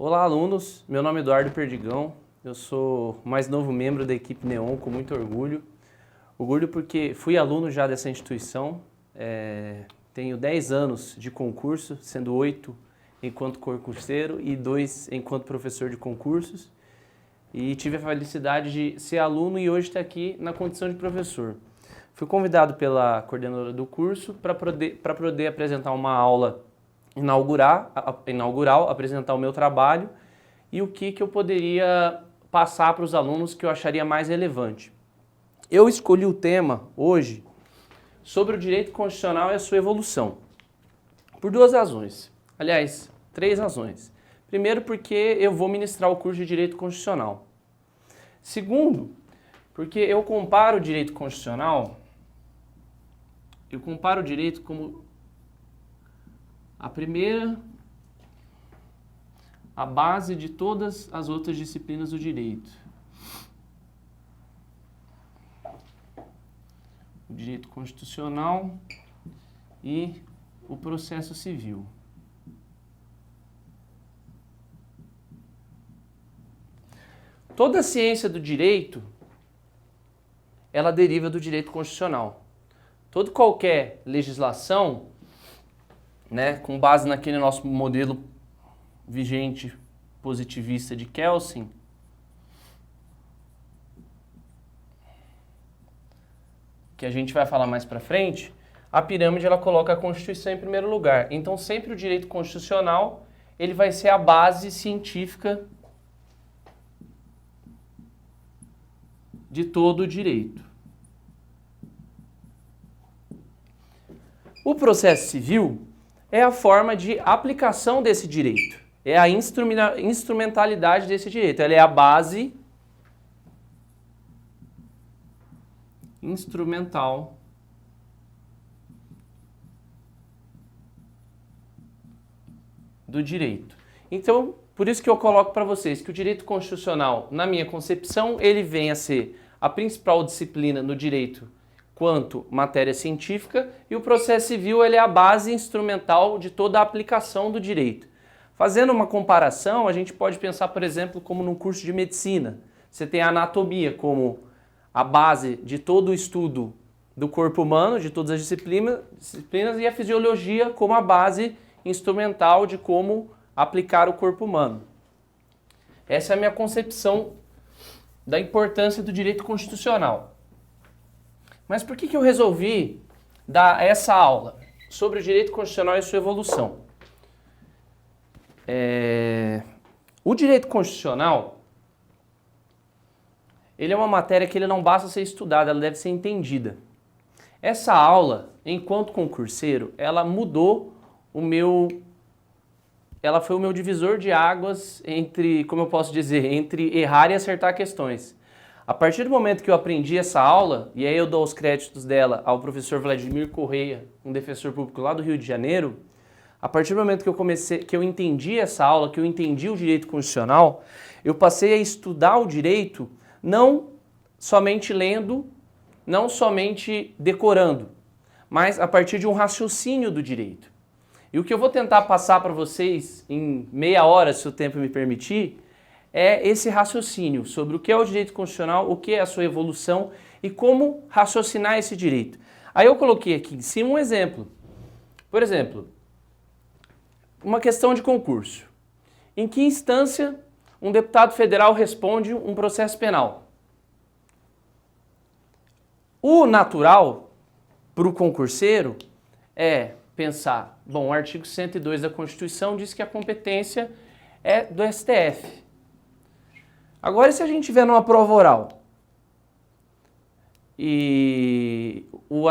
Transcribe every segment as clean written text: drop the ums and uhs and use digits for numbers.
Olá, alunos. Meu nome é Eduardo Perdigão. Eu sou o mais novo membro da equipe Neon, com muito orgulho. Orgulho porque fui aluno já dessa instituição. Tenho 10 anos de concurso, sendo 8 enquanto concurseiro e 2 enquanto professor de concursos. E tive a felicidade de ser aluno e hoje estar aqui na condição de professor. Fui convidado pela coordenadora do curso para poder apresentar uma aula inaugural, apresentar o meu trabalho e o que eu poderia passar para os alunos que eu acharia mais relevante. Eu escolhi o tema hoje sobre o direito constitucional e a sua evolução, por 2 razões. Aliás, 3 razões. Primeiro, porque eu vou ministrar o curso de Direito Constitucional. Segundo, porque eu comparo o direito constitucional, o direito como a base de todas as outras disciplinas do direito. O direito constitucional e o processo civil. Toda a ciência do direito, ela deriva do direito constitucional. Qualquer legislação, com base naquele nosso modelo vigente positivista de Kelsen, que a gente vai falar mais para frente, a pirâmide ela coloca a Constituição em primeiro lugar. Então sempre o direito constitucional ele vai ser a base científica de todo o direito. O processo civil é a forma de aplicação desse direito, é a instrumentalidade desse direito, ela é a base instrumental do direito. Então, por isso que eu coloco para vocês que o direito constitucional, na minha concepção, ele vem a ser a principal disciplina no direito quanto matéria científica, e o processo civil ele é a base instrumental de toda a aplicação do direito. Fazendo uma comparação, a gente pode pensar, por exemplo, como num curso de medicina. Você tem a anatomia como a base de todo o estudo do corpo humano, de todas as disciplinas, e a fisiologia como a base instrumental de como aplicar o corpo humano. Essa é a minha concepção da importância do direito constitucional. Mas por que eu resolvi dar essa aula sobre o direito constitucional e sua evolução? O direito constitucional, ele é uma matéria que ele não basta ser estudada, ela deve ser entendida. Essa aula, enquanto concurseiro, ela mudou ela foi o meu divisor de águas entre, como eu posso dizer, entre errar e acertar questões. A partir do momento que eu aprendi essa aula, e aí eu dou os créditos dela ao professor Vladimir Correia, um defensor público lá do Rio de Janeiro, a partir do momento que eu entendi essa aula, que eu entendi o direito constitucional, eu passei a estudar o direito não somente lendo, não somente decorando, mas a partir de um raciocínio do direito. E o que eu vou tentar passar para vocês em meia hora, se o tempo me permitir, é esse raciocínio sobre o que é o direito constitucional, o que é a sua evolução e como raciocinar esse direito. Aí eu coloquei aqui em cima um exemplo. Por exemplo, uma questão de concurso. Em que instância um deputado federal responde um processo penal? O natural para o concurseiro é pensar, bom, o artigo 102 da Constituição diz que a competência é do STF. Agora, se a gente tiver numa prova oral e o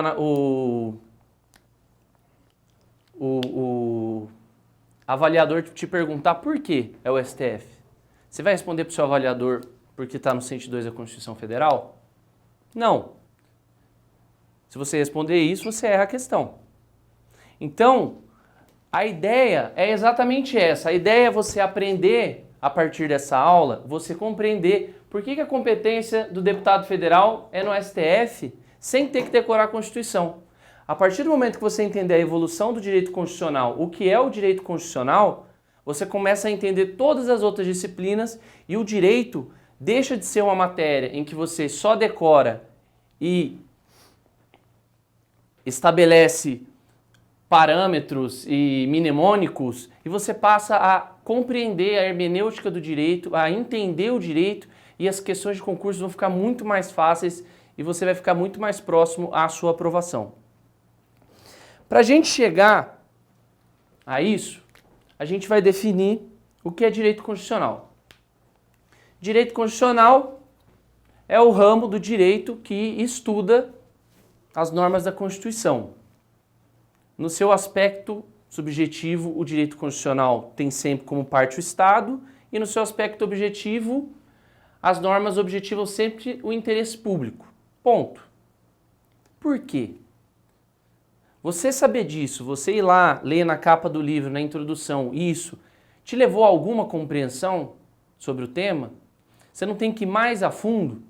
avaliador te perguntar por que é o STF, você vai responder para o seu avaliador porque está no 102 da Constituição Federal? Não. Se você responder isso, você erra a questão. Então, a ideia é exatamente essa. A ideia é você aprender, a partir dessa aula, você compreender por que a competência do deputado federal é no STF sem ter que decorar a Constituição. A partir do momento que você entender a evolução do direito constitucional, o que é o direito constitucional, você começa a entender todas as outras disciplinas e o direito deixa de ser uma matéria em que você só decora e estabelece parâmetros e mnemônicos e você passa a compreender a hermenêutica do direito, a entender o direito e as questões de concurso vão ficar muito mais fáceis e você vai ficar muito mais próximo à sua aprovação. Para a gente chegar a isso, a gente vai definir o que é direito constitucional. Direito constitucional é o ramo do direito que estuda as normas da Constituição. No seu aspecto subjetivo, o direito constitucional tem sempre como parte o Estado e no seu aspecto objetivo, as normas objetivam sempre o interesse público. Ponto. Por quê? Você saber disso, você ir lá, ler na capa do livro, na introdução, isso, te levou a alguma compreensão sobre o tema? Você não tem que ir mais a fundo?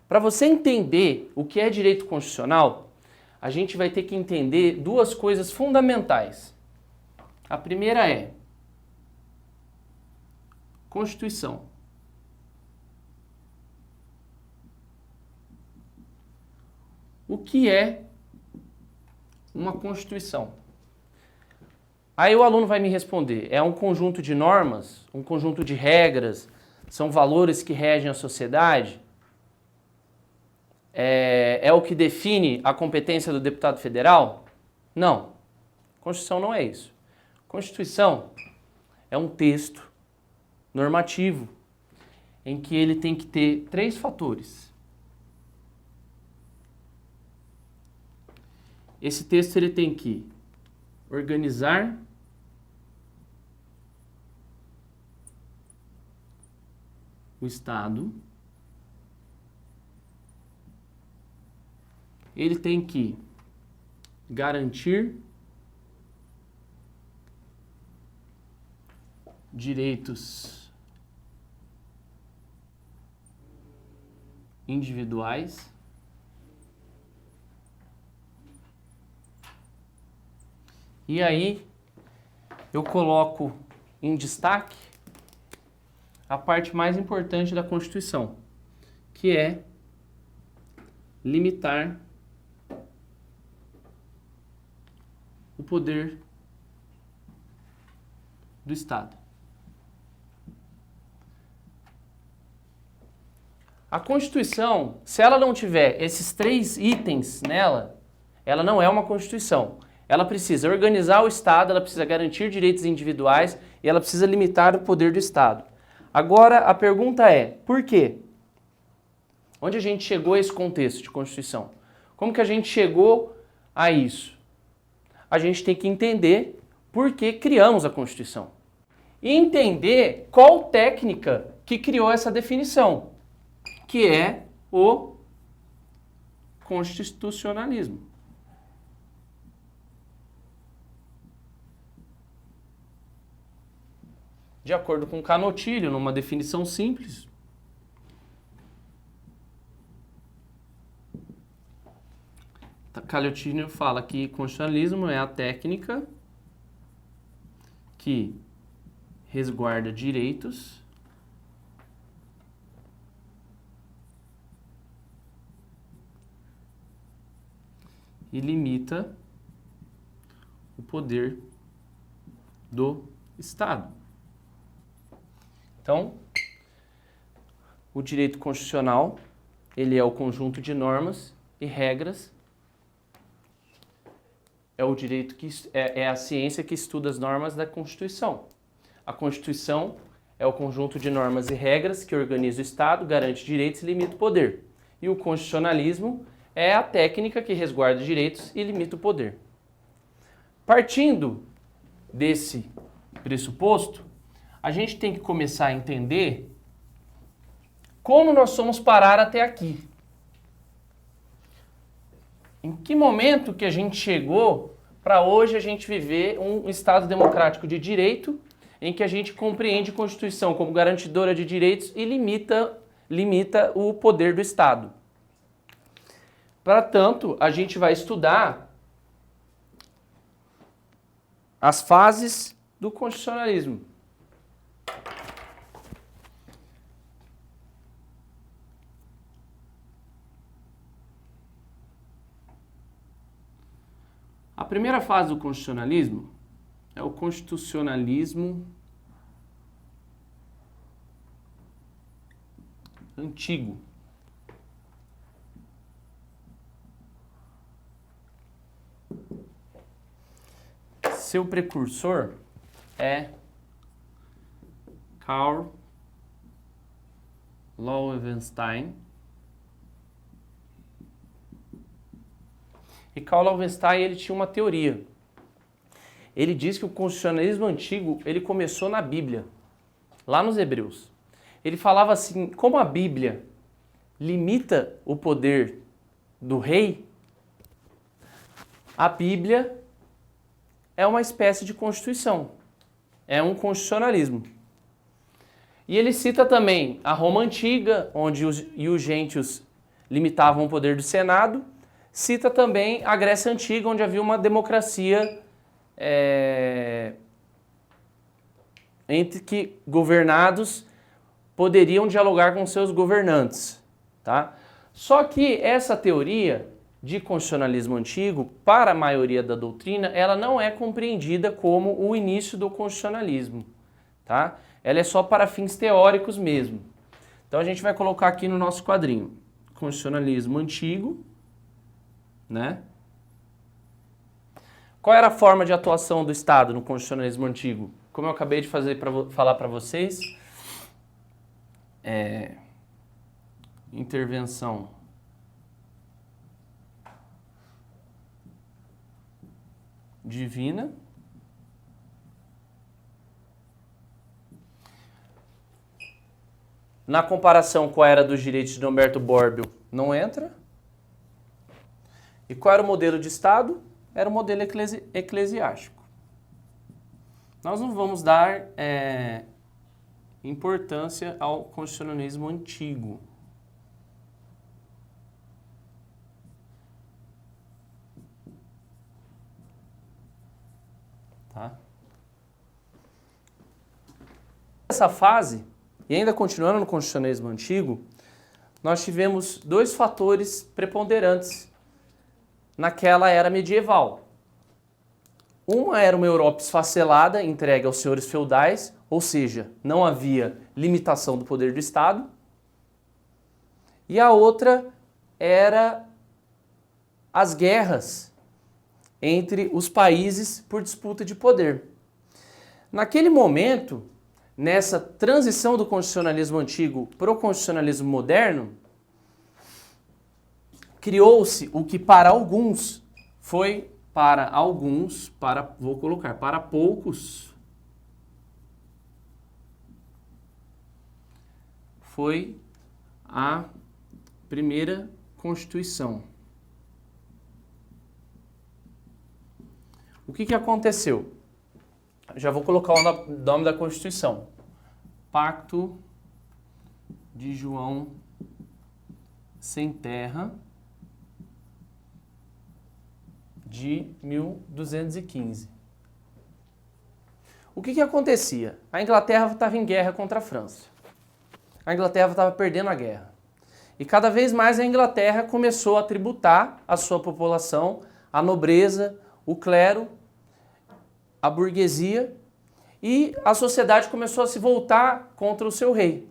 Para você entender o que é direito constitucional, a gente vai ter que entender duas coisas fundamentais. A primeira é Constituição. O que é uma Constituição? Aí o aluno vai me responder, é um conjunto de normas, um conjunto de regras, são valores que regem a sociedade? É o que define a competência do deputado federal? Não. Constituição não é isso. Constituição é um texto normativo em que ele tem que ter 3 fatores. Esse texto ele tem que organizar o Estado. Ele tem que garantir direitos individuais e aí eu coloco em destaque a parte mais importante da Constituição, que é limitar o poder do Estado. A Constituição, se ela não tiver esses 3 itens nela, ela não é uma Constituição. Ela precisa organizar o Estado, ela precisa garantir direitos individuais e ela precisa limitar o poder do Estado. Agora, a pergunta é, por quê? Onde a gente chegou a esse contexto de Constituição? Como que a gente chegou a isso? A gente tem que entender por que criamos a Constituição. E entender qual técnica que criou essa definição, que é o constitucionalismo. De acordo com Canutilho, numa definição simples, Canutilho fala que constitucionalismo é a técnica que resguarda direitos e limita o poder do Estado. Então, o direito constitucional, ele é o conjunto de normas e regras. É o direito que é a ciência que estuda as normas da Constituição. A Constituição é o conjunto de normas e regras que organiza o Estado, garante direitos e limita o poder. E o constitucionalismo é a técnica que resguarda direitos e limita o poder. Partindo desse pressuposto, a gente tem que começar a entender como nós somos parar até aqui. Em que momento que a gente chegou para hoje a gente viver um Estado democrático de direito em que a gente compreende a Constituição como garantidora de direitos e limita o poder do Estado. Para tanto, a gente vai estudar as fases do constitucionalismo. A primeira fase do constitucionalismo é o constitucionalismo antigo. Seu precursor é Karl Loewenstein. E Karl Loewenstein, ele tinha uma teoria. Ele diz que o constitucionalismo antigo, ele começou na Bíblia, lá nos Hebreus. Ele falava assim, como a Bíblia limita o poder do rei, a Bíblia é uma espécie de constituição, é um constitucionalismo. E ele cita também a Roma Antiga, onde os gentios limitavam o poder do Senado, cita também a Grécia Antiga, onde havia uma democracia entre que governados poderiam dialogar com seus governantes, tá? Só que essa teoria de constitucionalismo antigo, para a maioria da doutrina, ela não é compreendida como o início do constitucionalismo, tá? Ela é só para fins teóricos mesmo. Então a gente vai colocar aqui no nosso quadrinho, constitucionalismo antigo, né? Qual era a forma de atuação do Estado no constitucionalismo antigo? Como eu acabei de falar para vocês, intervenção divina, na comparação com a Era dos Direitos de Humberto Borbio, não entra. E qual era o modelo de Estado? Era o modelo eclesiástico. Nós não vamos dar importância ao constitucionalismo antigo. Tá? Nessa fase, e ainda continuando no constitucionalismo antigo, nós tivemos dois fatores preponderantes naquela era medieval. Uma era uma Europa esfacelada, entregue aos senhores feudais, ou seja, não havia limitação do poder do Estado. E a outra era as guerras entre os países por disputa de poder. Naquele momento, nessa transição do constitucionalismo antigo para o constitucionalismo moderno, criou-se o que para alguns foi, vou colocar, para poucos, foi a primeira Constituição. O que aconteceu? Já vou colocar o nome da Constituição. Pacto de João Sem Terra de 1215. O que acontecia? A Inglaterra estava em guerra contra a França. A Inglaterra estava perdendo a guerra. E cada vez mais a Inglaterra começou a tributar a sua população, a nobreza, o clero, a burguesia, e a sociedade começou a se voltar contra o seu rei.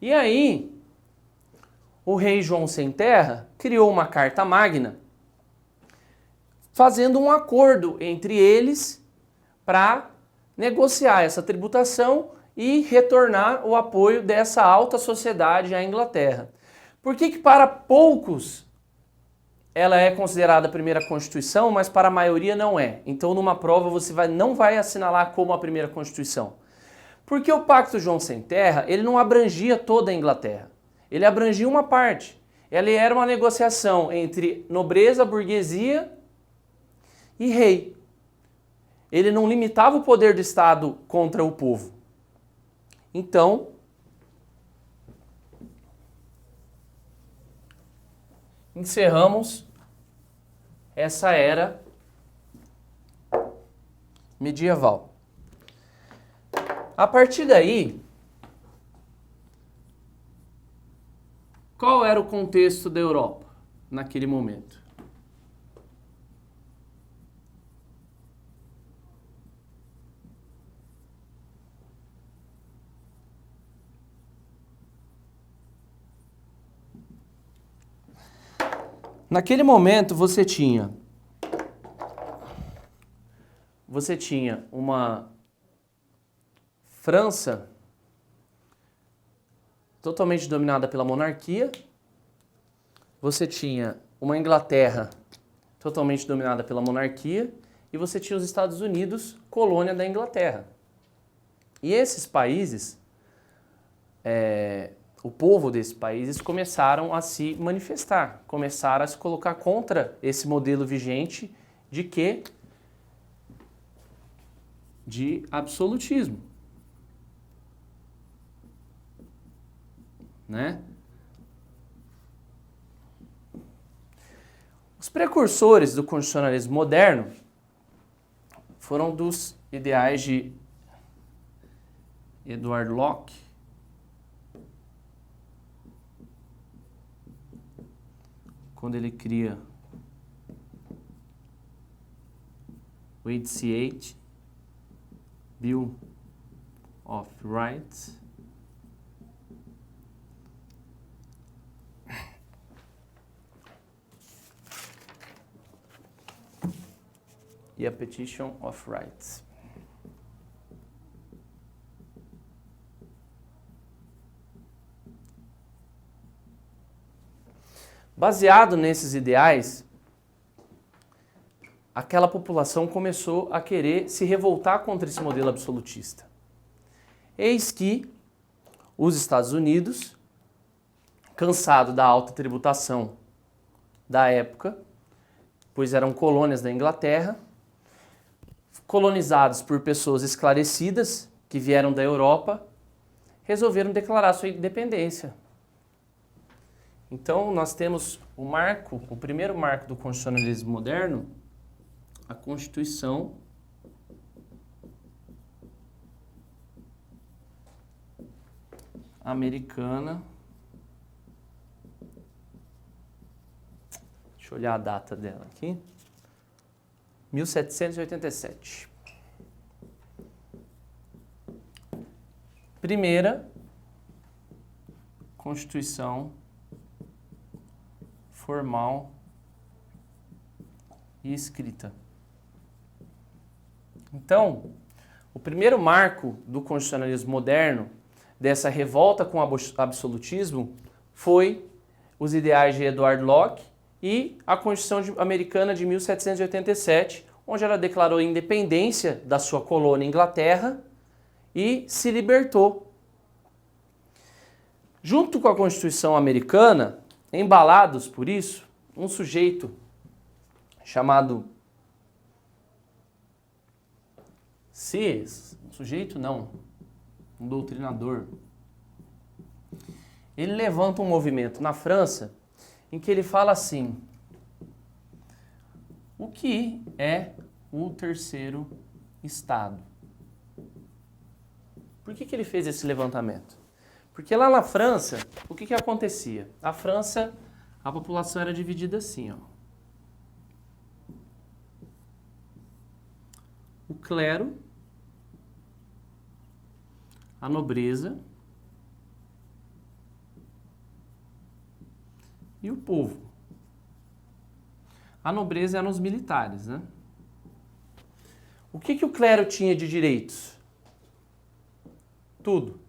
E aí, o rei João Sem Terra criou uma Carta Magna, fazendo um acordo entre eles para negociar essa tributação e retornar o apoio dessa alta sociedade à Inglaterra. Por que para poucos ela é considerada a primeira Constituição, mas para a maioria não é? Então, numa prova, você não vai assinalar como a primeira Constituição. Porque o Pacto João Sem Terra, ele não abrangia toda a Inglaterra. Ele abrangia uma parte. Ele era uma negociação entre nobreza, burguesia e rei. Ele não limitava o poder do Estado contra o povo. Então, encerramos essa era medieval. A partir daí, qual era o contexto da Europa naquele momento? Naquele momento você tinha uma França totalmente dominada pela monarquia, você tinha uma Inglaterra totalmente dominada pela monarquia e você tinha os Estados Unidos, colônia da Inglaterra. E esses países, o povo desses países começaram a se manifestar, começaram a se colocar contra esse modelo vigente de quê? De absolutismo. Né? Os precursores do constitucionalismo moderno foram dos ideais de Edward Locke, quando ele cria o 88 Bill of Rights, e a Petition of Rights. Baseado nesses ideais, aquela população começou a querer se revoltar contra esse modelo absolutista. Eis que os Estados Unidos, cansado da alta tributação da época, pois eram colônias da Inglaterra, colonizados por pessoas esclarecidas que vieram da Europa, resolveram declarar sua independência. Então, nós temos o primeiro marco do constitucionalismo moderno, a Constituição Americana. Deixa eu olhar a data dela aqui. 1787. Primeira Constituição formal e escrita. Então, o primeiro marco do constitucionalismo moderno, dessa revolta com o absolutismo, foi os ideais de Edward Locke e a Constituição Americana de 1787, onde ela declarou a independência da sua colônia Inglaterra e se libertou. Junto com a Constituição Americana, embalados por isso, um sujeito chamado um doutrinador, ele levanta um movimento na França em que ele fala assim: o que é o terceiro Estado? Por que ele fez esse levantamento? Porque lá na França, o que acontecia? A França, a população era dividida assim, ó. O clero, a nobreza e o povo. A nobreza eram os militares, né? O que o clero tinha de direitos? Tudo.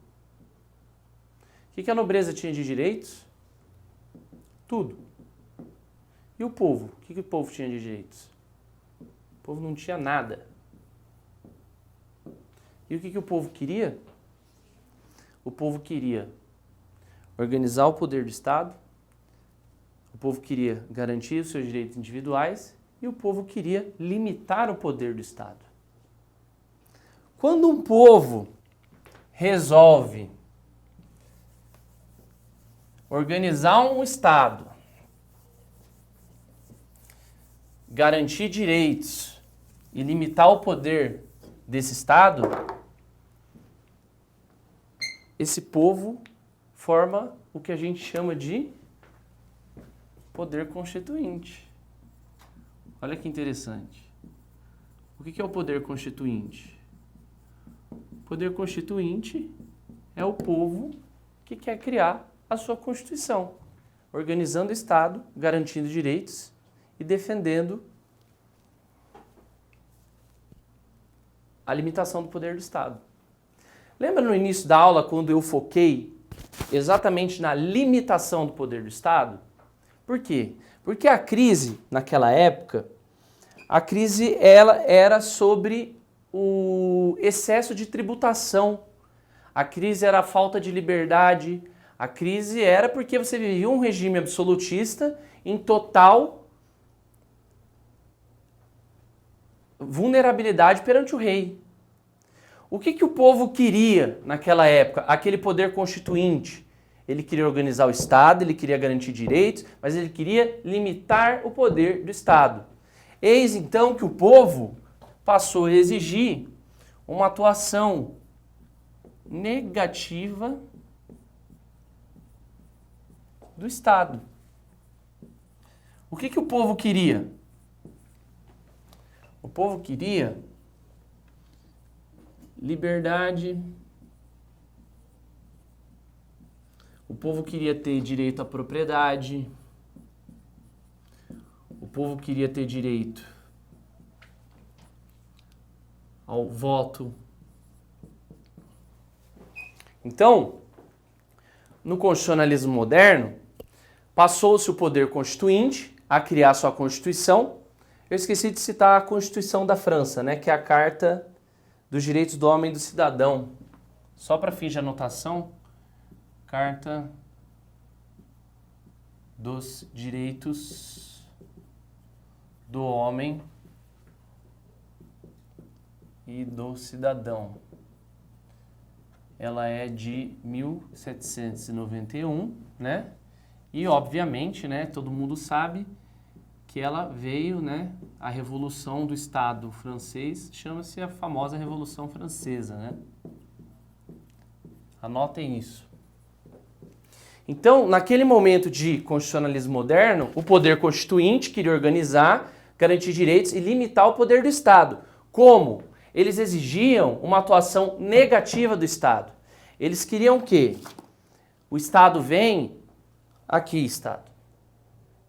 O que a nobreza tinha de direitos? Tudo. E o povo? O que o povo tinha de direitos? O povo não tinha nada. E o que o povo queria? O povo queria organizar o poder do Estado, o povo queria garantir os seus direitos individuais e o povo queria limitar o poder do Estado. Quando um povo resolve organizar um Estado, garantir direitos e limitar o poder desse Estado, esse povo forma o que a gente chama de poder constituinte. Olha que interessante. O que é o poder constituinte? O poder constituinte é o povo que quer criar a sua Constituição, organizando o Estado, garantindo direitos e defendendo a limitação do poder do Estado. Lembra no início da aula quando eu foquei exatamente na limitação do poder do Estado? Por quê? Porque a crise, naquela época, a crise ela era sobre o excesso de tributação. A crise era a falta de liberdade. A crise era porque você vivia um regime absolutista em total vulnerabilidade perante o rei. O que o povo queria naquela época? Aquele poder constituinte. Ele queria organizar o Estado, ele queria garantir direitos, mas ele queria limitar o poder do Estado. Eis então que o povo passou a exigir uma atuação negativa do Estado. O que o povo queria? O povo queria liberdade. O povo queria ter direito à propriedade. O povo queria ter direito ao voto. Então, no constitucionalismo moderno, passou-se o poder constituinte a criar sua Constituição. Eu esqueci de citar a Constituição da França, né, que é a Carta dos Direitos do Homem e do Cidadão. Só para fins de anotação, Carta dos Direitos do Homem e do Cidadão. Ela é de 1791, né? E, obviamente, né, todo mundo sabe que ela veio, né, a Revolução do Estado francês, chama-se a famosa Revolução Francesa, né? Anotem isso. Então, naquele momento de constitucionalismo moderno, o poder constituinte queria organizar, garantir direitos e limitar o poder do Estado. Como? Eles exigiam uma atuação negativa do Estado. Eles queriam o quê? O Estado vem, aqui, Estado.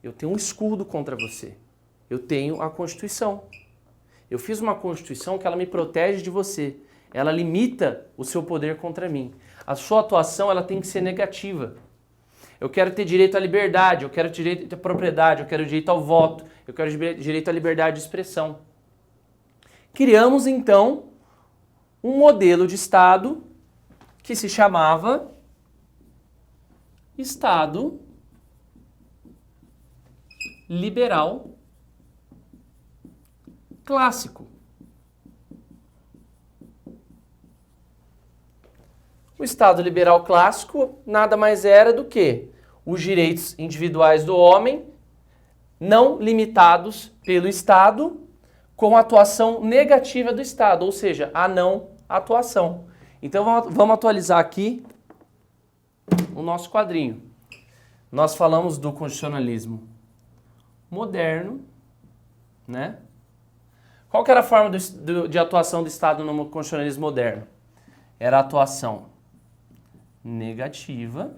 Eu tenho um escudo contra você. Eu tenho a Constituição. Eu fiz uma Constituição que ela me protege de você. Ela limita o seu poder contra mim. A sua atuação ela tem que ser negativa. Eu quero ter direito à liberdade, eu quero direito à propriedade, eu quero direito ao voto, eu quero direito à liberdade de expressão. Criamos, então, um modelo de Estado que se chamava Estado liberal clássico. O Estado liberal clássico nada mais era do que os direitos individuais do homem não limitados pelo Estado com a atuação negativa do Estado, ou seja, a não atuação. Então vamos atualizar aqui o nosso quadrinho. Nós falamos do constitucionalismo moderno, né? Qual que era a forma de atuação do Estado no constitucionalismo moderno? Era a atuação negativa.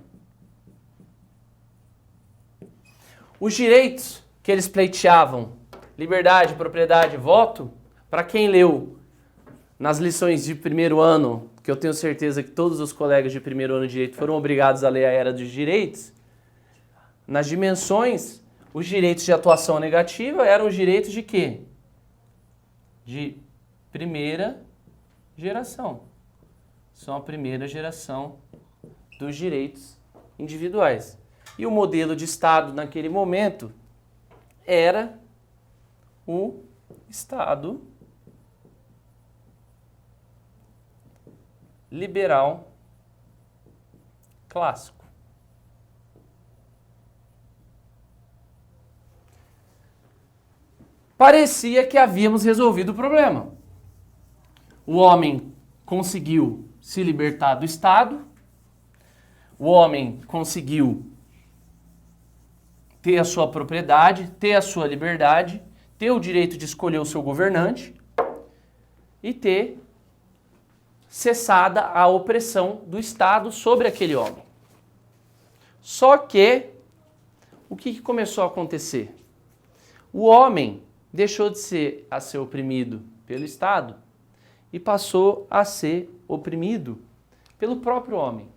Os direitos que eles pleiteavam, liberdade, propriedade, voto, para quem leu nas lições de primeiro ano, que eu tenho certeza que todos os colegas de primeiro ano de direito foram obrigados a ler a Era dos Direitos, nas dimensões, os direitos de atuação negativa eram os direitos de quê? De primeira geração. São a primeira geração dos direitos individuais. E o modelo de Estado naquele momento era o Estado liberal clássico. Parecia que havíamos resolvido o problema. O homem conseguiu se libertar do Estado, o homem conseguiu ter a sua propriedade, ter a sua liberdade, ter o direito de escolher o seu governante e ter cessada a opressão do Estado sobre aquele homem. Só que, o que começou a acontecer? O homem deixou de ser oprimido pelo Estado e passou a ser oprimido pelo próprio homem.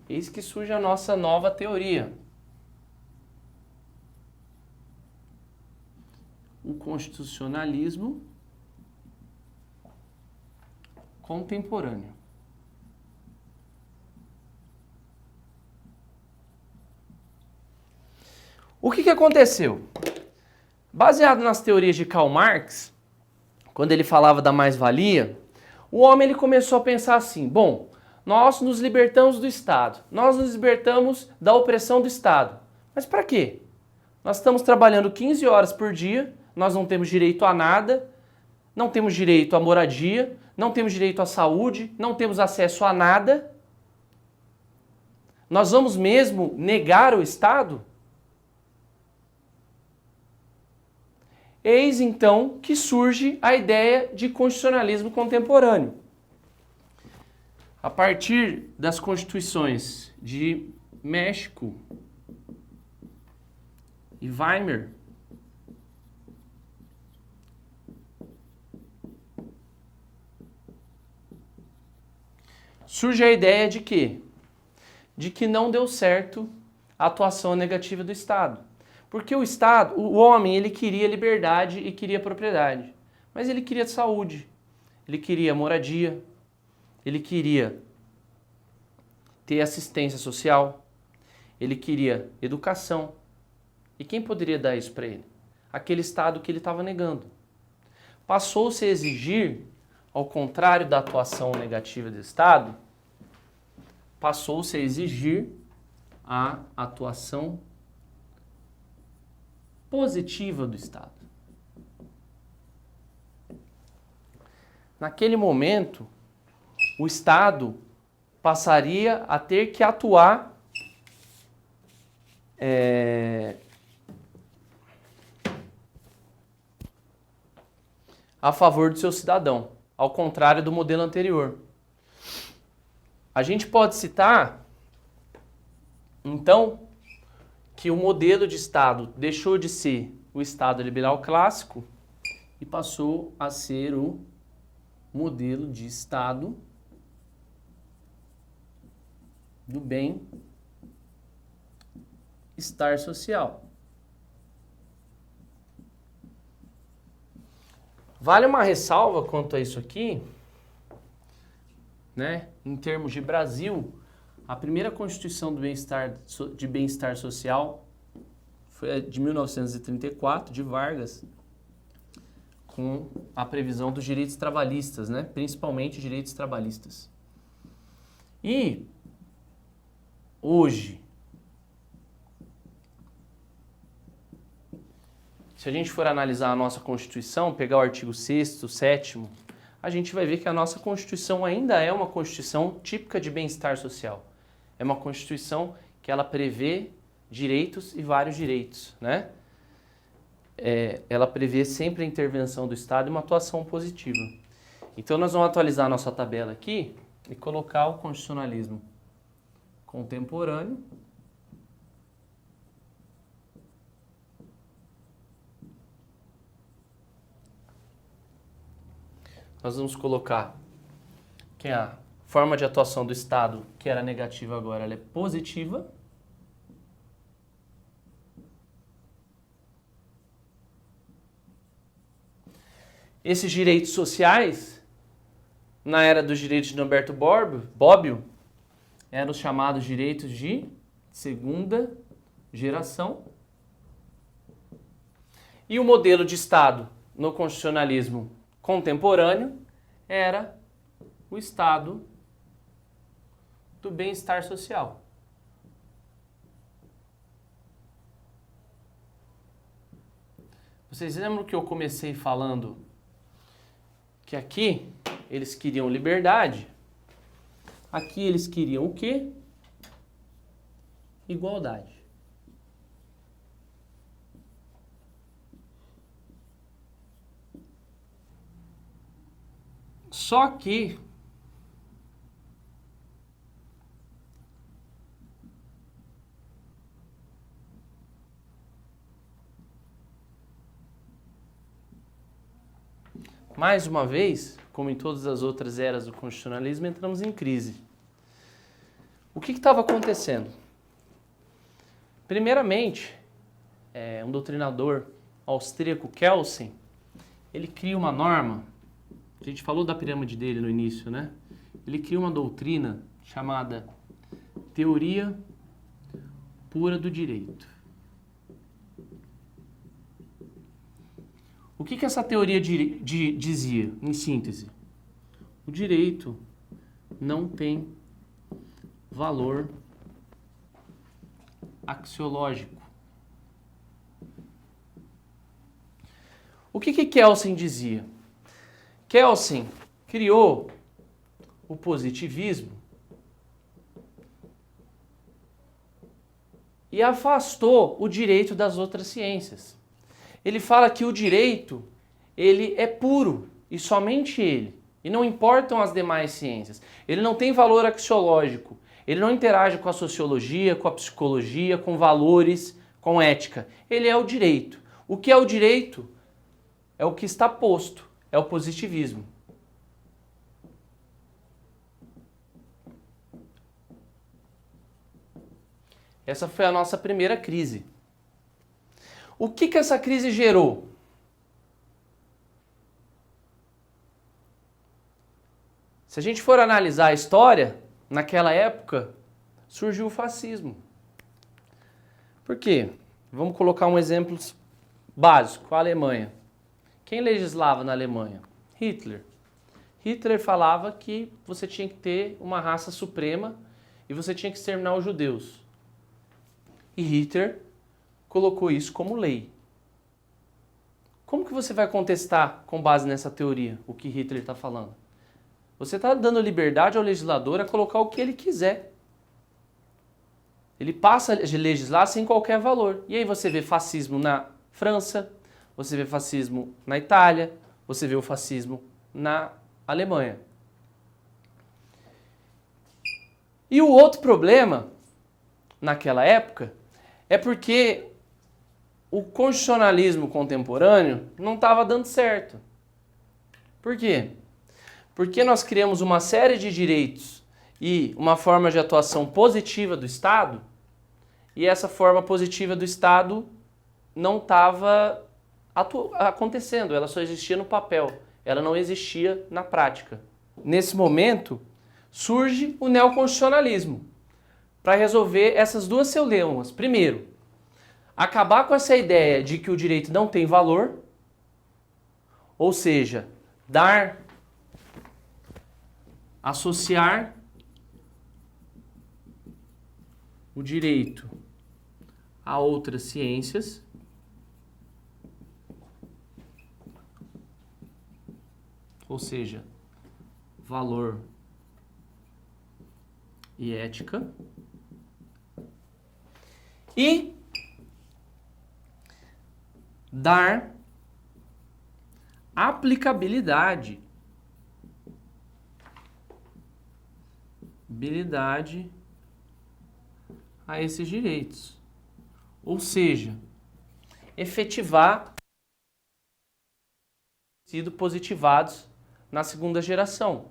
Eis que surge a nossa nova teoria. O constitucionalismo contemporâneo. O que aconteceu? Baseado nas teorias de Karl Marx, quando ele falava da mais-valia, o homem ele começou a pensar assim, bom, nós nos libertamos do Estado, nós nos libertamos da opressão do Estado. Mas para quê? Nós estamos trabalhando 15 horas por dia, nós não temos direito a nada, não temos direito à moradia, não temos direito à saúde, não temos acesso a nada. Nós vamos mesmo negar o Estado? Eis então que surge a ideia de constitucionalismo contemporâneo. A partir das constituições de México e Weimar, surge a ideia de quê? De que não deu certo a atuação negativa do Estado. Porque o Estado, o homem, ele queria liberdade e queria propriedade. Mas ele queria saúde, ele queria moradia, ele queria ter assistência social, ele queria educação. E quem poderia dar isso para ele? Aquele Estado que ele estava negando. Passou-se a exigir, ao contrário da atuação negativa do Estado, passou-se a exigir a atuação positiva do Estado. Naquele momento, o Estado passaria a ter que atuar a favor do seu cidadão, ao contrário do modelo anterior. A gente pode citar, então, que o modelo de Estado deixou de ser o Estado liberal clássico e passou a ser o modelo de Estado do bem-estar social. Vale uma ressalva quanto a isso aqui, né? Em termos de Brasil, a primeira Constituição de bem-estar social foi a de 1934, de Vargas, com a previsão dos direitos trabalhistas, né? Principalmente direitos trabalhistas. E hoje, se a gente for analisar a nossa Constituição, pegar o artigo 6º, 7º, a gente vai ver que a nossa Constituição ainda é uma Constituição típica de bem-estar social. É uma Constituição que ela prevê direitos e vários direitos, né? Ela prevê sempre a intervenção do Estado e uma atuação positiva. Então nós vamos atualizar a nossa tabela aqui e colocar o constitucionalismo contemporâneo nós vamos colocar que a forma de atuação do Estado, que era negativa agora, ela é positiva. Esses direitos sociais, na era dos direitos de Humberto Bobbio, eram os chamados direitos de segunda geração. E o modelo de Estado no constitucionalismo contemporâneo era o Estado do bem-estar social. Vocês lembram que eu comecei falando que aqui eles queriam liberdade? Aqui eles queriam o quê? Igualdade. Só que mais uma vez, como em todas as outras eras do constitucionalismo, entramos em crise. O que estava acontecendo? Primeiramente, um doutrinador austríaco, Kelsen, ele cria uma norma, a gente falou da pirâmide dele no início, né? Ele cria uma doutrina chamada Teoria Pura do Direito. O que essa teoria dizia, em síntese? O direito não tem valor axiológico. O que Kelsen dizia? Kelsen criou o positivismo e afastou o direito das outras ciências. Ele fala que o direito, ele é puro, e somente ele. E não importam as demais ciências. Ele não tem valor axiológico. Ele não interage com a sociologia, com a psicologia, com valores, com ética. Ele é o direito. O que é o direito? É o que está posto. É o positivismo. Essa foi a nossa primeira crise. O que essa crise gerou? Se a gente for analisar a história, naquela época surgiu o fascismo. Por quê? Vamos colocar um exemplo básico, a Alemanha. Quem legislava na Alemanha? Hitler. Hitler falava que você tinha que ter uma raça suprema e você tinha que exterminar os judeus. E Hitler colocou isso como lei. Como que você vai contestar com base nessa teoria o que Hitler está falando? Você está dando liberdade ao legislador a colocar o que ele quiser. Ele passa a legislar sem qualquer valor. E aí você vê fascismo na França, você vê fascismo na Itália, você vê o fascismo na Alemanha. E o outro problema, naquela época, é porque o constitucionalismo contemporâneo não estava dando certo. Por quê? Porque nós criamos uma série de direitos e uma forma de atuação positiva do Estado, e essa forma positiva do Estado não estava acontecendo, ela só existia no papel, ela não existia na prática. Nesse momento, surge o neoconstitucionalismo para resolver essas duas celeumas. Primeiro, acabar com essa ideia de que o direito não tem valor, ou seja, associar o direito a outras ciências, ou seja, valor e ética, e dar aplicabilidade a esses direitos. Ou seja, efetivar sido positivados na segunda geração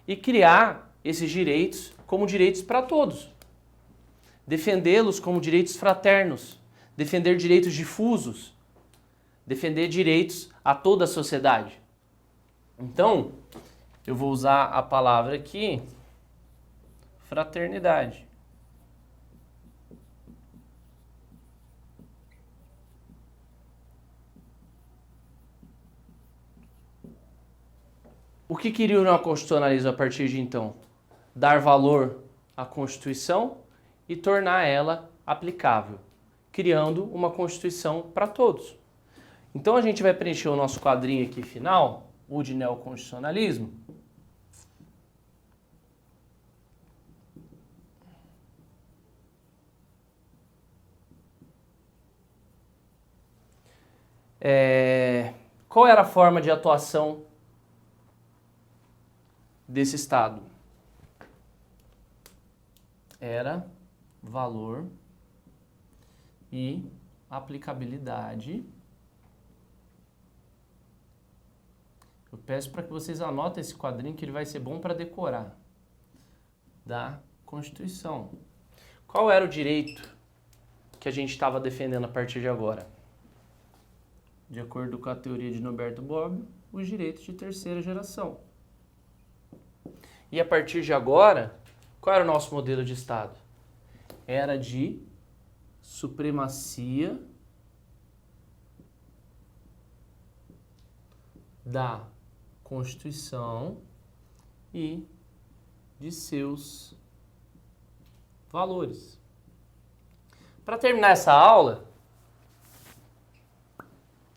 e criar esses direitos como direitos para todos. Defendê-los como direitos fraternos, defender direitos difusos, defender direitos a toda a sociedade. Então, eu vou usar a palavra aqui, fraternidade. O que queria o neoconstitucionalismo a partir de então? Dar valor à Constituição e tornar ela aplicável, criando uma Constituição para todos. Então a gente vai preencher o nosso quadrinho aqui final, o de neoconstitucionalismo. Qual era a forma de atuação desse Estado? Era valor e aplicabilidade. Eu peço para que vocês anotem esse quadrinho que ele vai ser bom para decorar. Da Constituição. Qual era o direito que a gente estava defendendo a partir de agora? De acordo com a teoria de Norberto Bobbio, os direitos de terceira geração. E a partir de agora, qual era o nosso modelo de Estado? Era de supremacia da Constituição e de seus valores. Para terminar essa aula,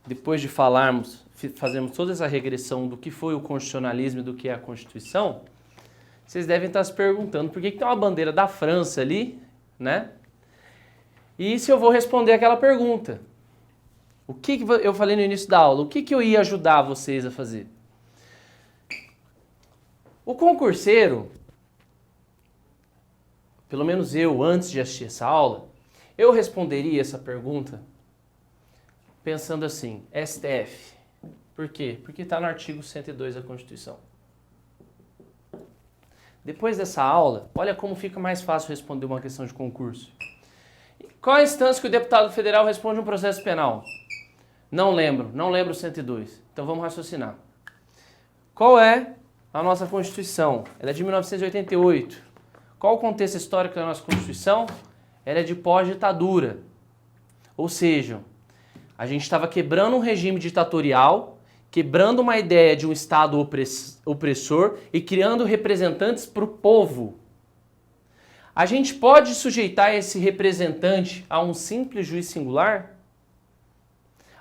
depois de fazermos toda essa regressão do que foi o constitucionalismo e do que é a Constituição, vocês devem estar se perguntando por que tem uma bandeira da França ali, né? E se eu vou responder aquela pergunta? O que eu falei no início da aula? O que eu ia ajudar vocês a fazer? O concurseiro, pelo menos eu, antes de assistir essa aula, eu responderia essa pergunta pensando assim, STF. Por quê? Porque está no artigo 102 da Constituição. Depois dessa aula, olha como fica mais fácil responder uma questão de concurso. Qual a instância que o deputado federal responde um processo penal? Não lembro o 102. Então vamos raciocinar. Qual é a nossa Constituição? Ela é de 1988. Qual o contexto histórico da nossa Constituição? Ela é de pós-ditadura. Ou seja, a gente estava quebrando um regime ditatorial, quebrando uma ideia de um Estado opressor e criando representantes para o povo. A gente pode sujeitar esse representante a um simples juiz singular?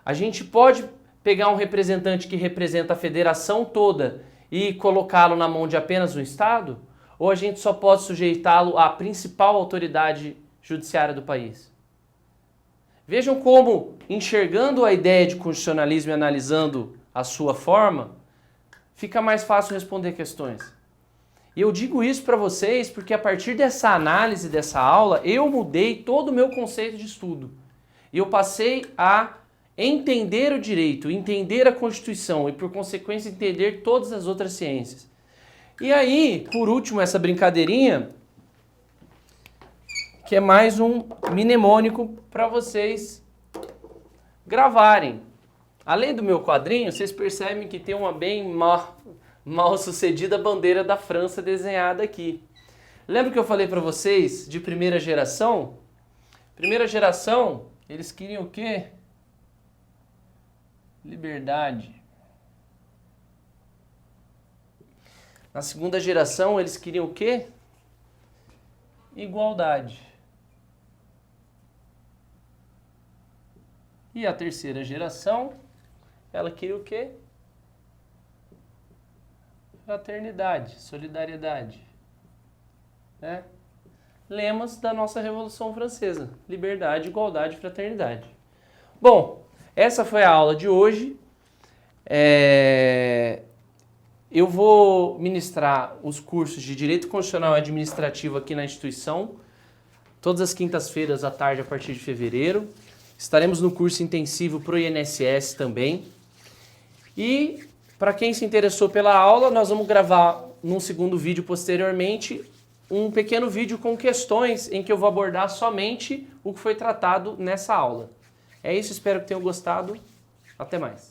A gente pode pegar um representante que representa a federação toda e colocá-lo na mão de apenas um Estado? Ou a gente só pode sujeitá-lo à principal autoridade judiciária do país? Vejam como, enxergando a ideia de constitucionalismo e analisando a sua forma, fica mais fácil responder questões. E eu digo isso para vocês porque a partir dessa análise, dessa aula, eu mudei todo o meu conceito de estudo. E eu passei a entender o direito, entender a Constituição e, por consequência, entender todas as outras ciências. E aí, por último, essa brincadeirinha, que é mais um mnemônico para vocês gravarem. Além do meu quadrinho, vocês percebem que tem uma bem mal sucedida bandeira da França desenhada aqui. Lembra que eu falei para vocês de primeira geração? Primeira geração, eles queriam o quê? Liberdade. Na segunda geração, eles queriam o quê? Igualdade. E a terceira geração, ela queria o quê? Fraternidade, solidariedade. Né? Lemas da nossa Revolução Francesa. Liberdade, igualdade e fraternidade. Bom, essa foi a aula de hoje. Eu vou ministrar os cursos de Direito Constitucional e Administrativo aqui na instituição, todas as quintas-feiras à tarde a partir de fevereiro. Estaremos no curso intensivo para o INSS também. E, para quem se interessou pela aula, nós vamos gravar num segundo vídeo posteriormente um pequeno vídeo com questões em que eu vou abordar somente o que foi tratado nessa aula. É isso, espero que tenham gostado. Até mais.